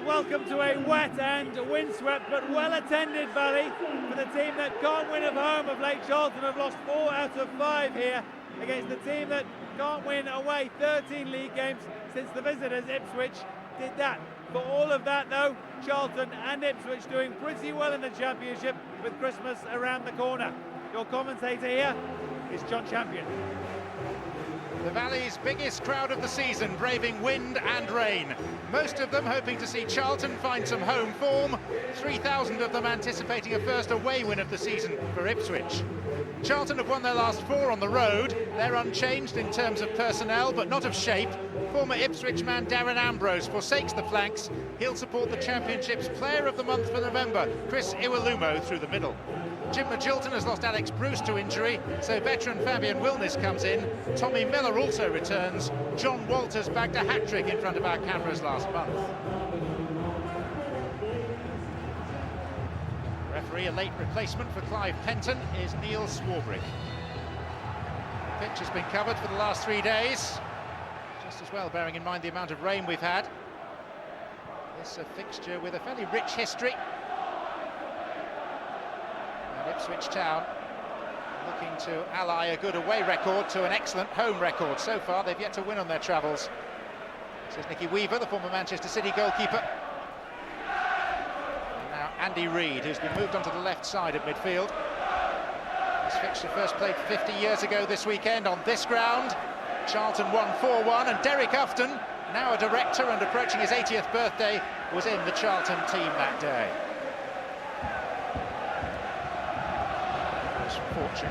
welcome to a wet and windswept but well-attended Valley for the team that can't win at home of Lake Charlton. Have lost 4 out of 5 here against the team that can't win away 13 league games since the visitors Ipswich did that. For all of that though, Charlton and Ipswich doing pretty well in the Championship with Christmas around the corner. Your commentator here is John Champion. The Valley's biggest crowd of the season, braving wind and rain. Most of them hoping to see Charlton find some home form. 3,000 of them anticipating a first away win of the season for Ipswich. Charlton have won their last 4 on the road. They're unchanged in terms of personnel, but not of shape. Former Ipswich man Darren Ambrose forsakes the flanks. He'll support the Championship's Player of the Month for November, Chris Iwelumo, through the middle. Jim Magilton has lost Alex Bruce to injury, so veteran Fabian Wilnis comes in. Tommy Miller also returns. John Walters bagged a hat-trick in front of our cameras last month. Referee, a late replacement for Clive Penton, is Neil Swarbrick. The pitch has been covered for the last 3 days, just as well bearing in mind the amount of rain we've had. This a fixture with a fairly rich history. Ipswich Town looking to ally a good away record to an excellent home record. So far they've yet to win on their travels. This is Nicky Weaver, the former Manchester City goalkeeper. And now Andy Reid, who's been moved onto the left side of midfield. This fixture first played 50 years ago this weekend on this ground. Charlton won 4-1, and Derek Upton, now a director and approaching his 80th birthday, was in the Charlton team that day. Fortune.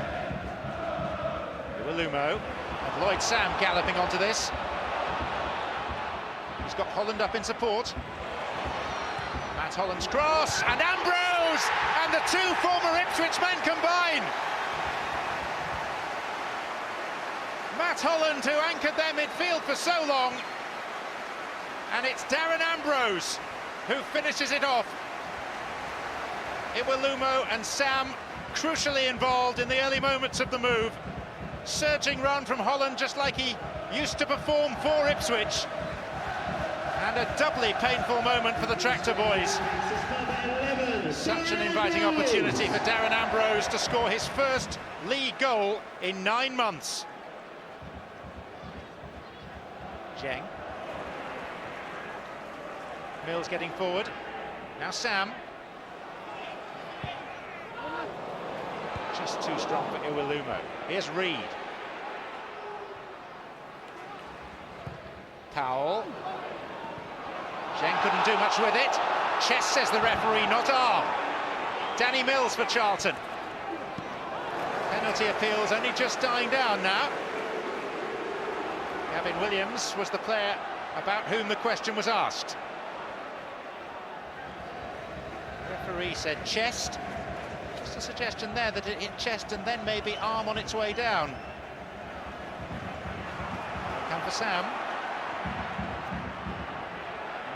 Iwelumo and Lloyd Sam galloping onto this. He's got Holland up in support. Matt Holland's cross, and Ambrose, and the 2 former Ipswich men combine. Matt Holland, who anchored their midfield for so long, and it's Darren Ambrose who finishes it off. Iwelumo and Sam crucially involved in the early moments of the move. Surging run from Holland, just like he used to perform for Ipswich. And a doubly painful moment for the Tractor boys. Such an inviting opportunity for Darren Ambrose to score his first league goal in 9 months. Zheng. Mills getting forward. Now Sam. Just too strong for Iwelumo. Here's Reid. Powell. Zheng couldn't do much with it. Chess, says the referee, not arm. Danny Mills for Charlton. Penalty appeals only just dying down now. Gavin Williams was the player about whom the question was asked. The referee said chest. Just a suggestion there that it hit chest and then maybe arm on its way down. Come for Sam.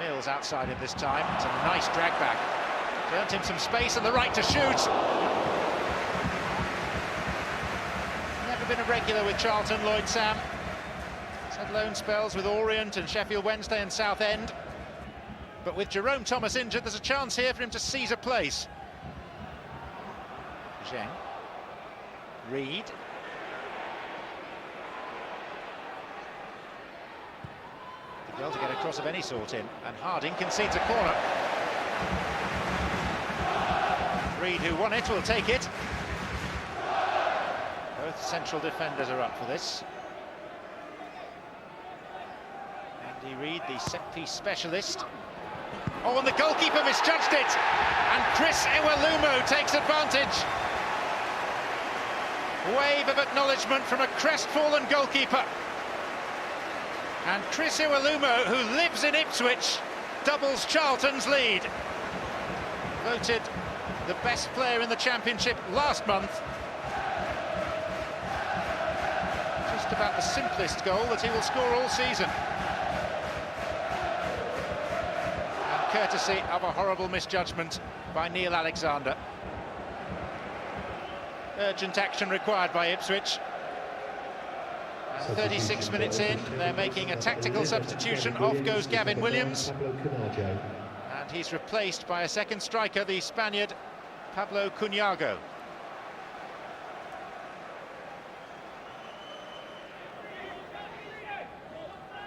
Mills outside him this time. It's a nice drag back. Earned him some space and the right to shoot. Never been a regular with Charlton, Lloyd Sam. He's had loan spells with Orient and Sheffield Wednesday and Southend. But with Jerome Thomas injured, there's a chance here for him to seize a place. Zheng. Reid. Did well to get a cross of any sort in, and Harding concedes a corner. Reid, who won it, will take it. Both central defenders are up for this. Andy Reid, the set-piece specialist. Oh, and the goalkeeper misjudged it, and Chris Iwelumo takes advantage. Wave of acknowledgement from a crestfallen goalkeeper. And Chris Iwelumo, who lives in Ipswich, doubles Charlton's lead. Voted the best player in the Championship last month. Just about the simplest goal that he will score all season. And courtesy of a horrible misjudgment by Neil Alexander. Urgent action required by Ipswich. And 36 minutes in, they're making a tactical substitution. Off goes Gavin Williams. And he's replaced by a second striker, the Spaniard Pablo Counago.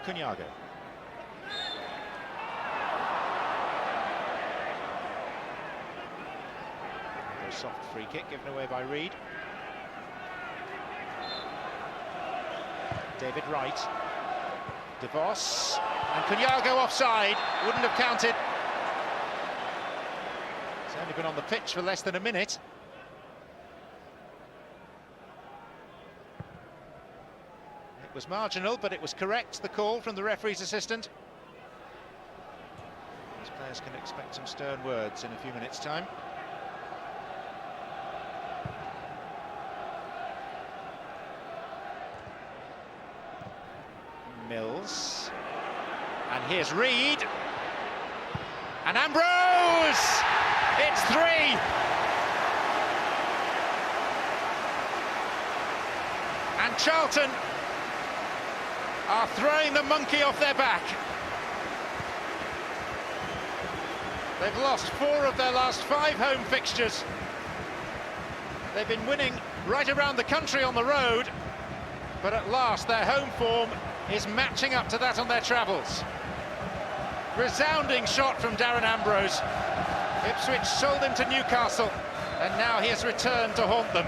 Counago. A soft free kick given away by Reed. David Wright. De Vos. And Counago offside. Wouldn't have counted. He's only been on the pitch for less than a minute. It was marginal, but it was correct, the call from the referee's assistant. These players can expect some stern words in a few minutes' time. Mills. And here's Reed. And Ambrose! It's 3! And Charlton are throwing the monkey off their back. They've lost 4 of their last 5 home fixtures. They've been winning right around the country on the road, but at last their home form is matching up to that on their travels. Resounding shot from Darren Ambrose. Ipswich sold him to Newcastle, and now he has returned to haunt them.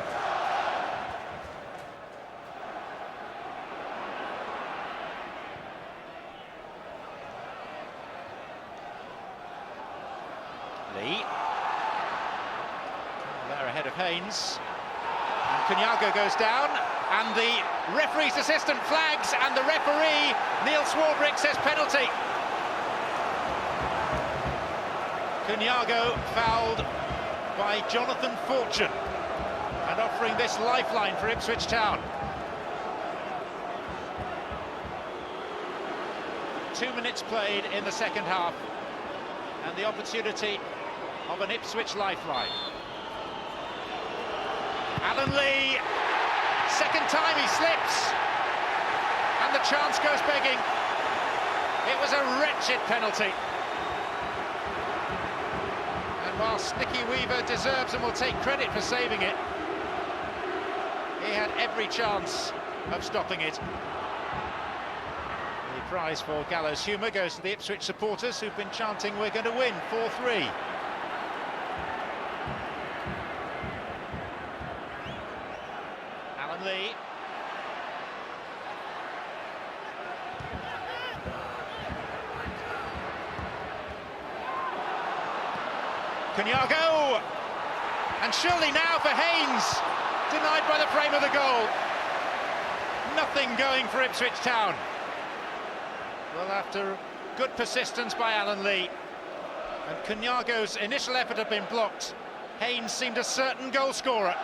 Lee. There ahead of Haynes. And Counago goes down, and the referee's assistant flags, and the referee, Neil Swarbrick, says penalty. Counago fouled by Jonathan Fortune, and offering this lifeline for Ipswich Town. 2 minutes played in the second half, and the opportunity of an Ipswich lifeline. Alan Lee, second time he slips, and the chance goes begging. It was a wretched penalty. And whilst Nicky Weaver deserves and will take credit for saving it, he had every chance of stopping it. The prize for gallows humour goes to the Ipswich supporters, who've been chanting, "We're going to win 4-3. Alan Lee. Counago, and surely now for Haynes, denied by the frame of the goal. Nothing going for Ipswich Town. Well, after good persistence by Alan Lee, and Counago's initial effort had been blocked, Haynes seemed a certain goal scorer.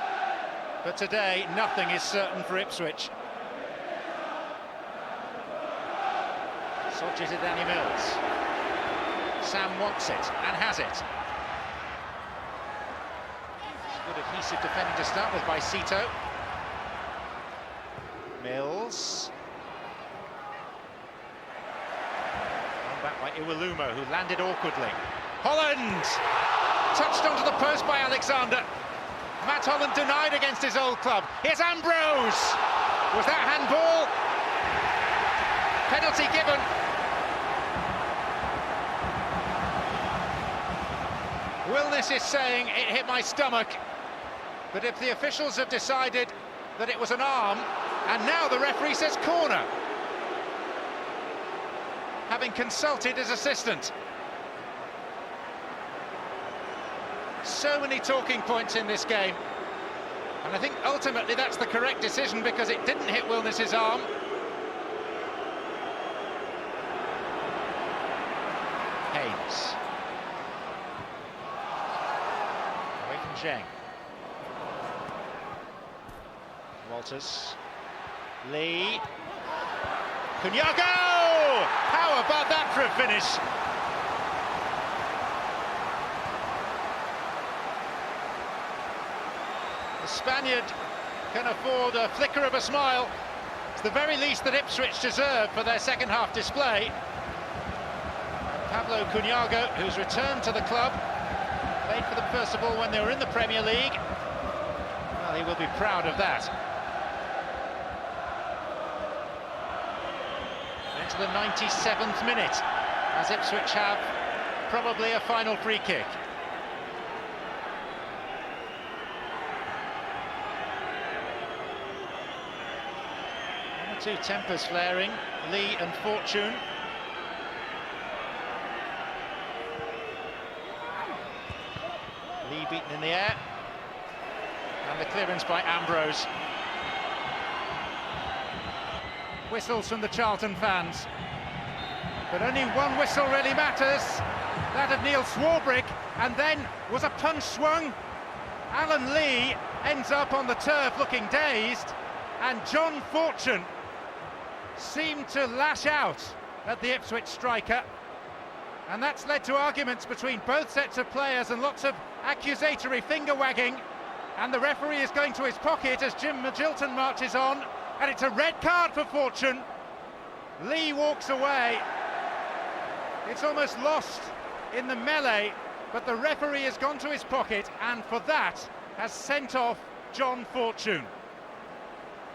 But today, nothing is certain for Ipswich. Sodgy to Danny Mills. Sam wants it, and has it. Good adhesive defending to start with by Cito. Mills. Run back by Iwelumo, who landed awkwardly. Holland! Touched onto the post by Alexander. Matt Holland denied against his old club. Here's Ambrose! Was that handball? Penalty given. Wilness is saying it hit my stomach. But if the officials have decided that it was an arm, and now the referee says corner, having consulted his assistant. So many talking points in this game, and I think ultimately that's the correct decision, because it didn't hit Wilness's arm. Haynes. Away from Zheng. Walters. Lee. Counago! How about that for a finish? The Spaniard can afford a flicker of a smile. It's the very least that Ipswich deserve for their second half display. Pablo Counago, who's returned to the club, played for them first of all when they were in the Premier League. Well, he will be proud of that. Into the 97th minute, as Ipswich have probably a final free kick. One or two tempers flaring, Lee and Fortune. Lee beaten in the air, and the clearance by Ambrose. Whistles from the Charlton fans, but only one whistle really matters, that of Neil Swarbrick, and then was a punch swung. Alan Lee ends up on the turf looking dazed, and John Fortune seemed to lash out at the Ipswich striker, and that's led to arguments between both sets of players and lots of accusatory finger wagging, and the referee is going to his pocket as Jim Magilton marches on, and it's a red card for Fortune. Lee walks away. It's almost lost in the melee, but the referee has gone to his pocket, and for that has sent off John Fortune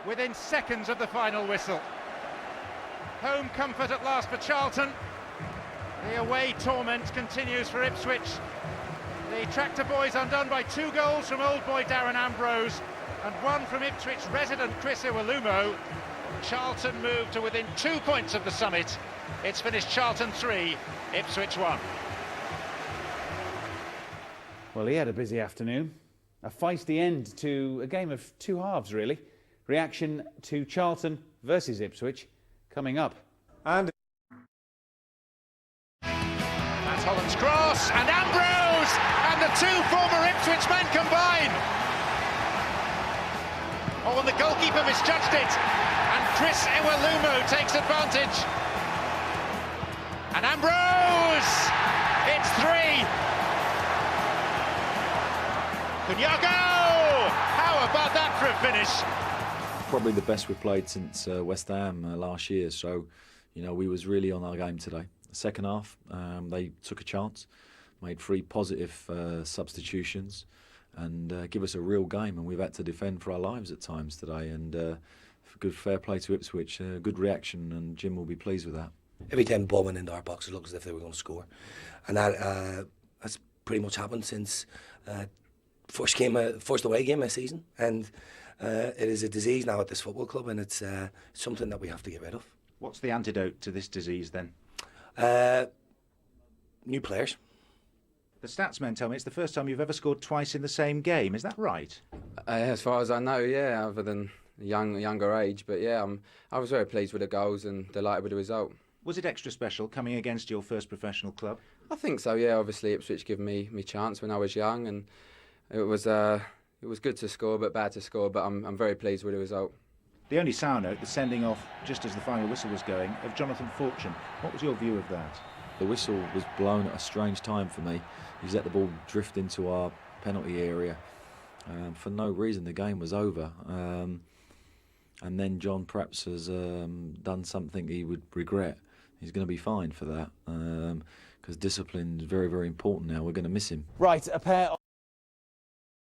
within seconds of the final whistle. Home comfort at last for Charlton. The away torment continues for Ipswich. The Tractor Boys undone by 2 goals from old boy Darren Ambrose and 1 from Ipswich resident Chris Iwelumo. Charlton moved to within 2 points of the summit. It's finished Charlton 3, Ipswich 1. Well, he had a busy afternoon. A feisty end to a game of 2 halves, really. Reaction to Charlton versus Ipswich coming up. And Matt Holland's cross, and Ambrose, and the 2 former Ipswich men combine. Oh, and the goalkeeper misjudged it, and Chris Iwelumo takes advantage. And Ambrose, it's 3. Counago, how about that for a finish? Probably the best we've played since West Ham last year, so we was really on our game today. The second half, they took a chance, made 3 positive substitutions, and give us a real game, and we've had to defend for our lives at times today, and good fair play to Ipswich, good reaction, and Jim will be pleased with that. Every time ball went into our box, it looked as if they were going to score, and that's pretty much happened since first away game this season, and it is a disease now at this football club, and it's something that we have to get rid of. What's the antidote to this disease then? New players. The stats men tell me it's the first time you've ever scored twice in the same game. Is that right? As far as I know, yeah, other than younger age. But yeah, I was very pleased with the goals and delighted with the result. Was it extra special coming against your first professional club? I think so, yeah. Obviously, Ipswich gave me chance when I was young, and it was good to score, but bad to score. But I'm very pleased with the result. The only sour note, the sending off just as the final whistle was going, of Jonathan Fortune. What was your view of that? The whistle was blown at a strange time for me. He's let the ball drift into our penalty area. For no reason, the game was over. And then John perhaps has done something he would regret. He's going to be fined for that, because discipline is very, very important now. We're going to miss him. right, a pair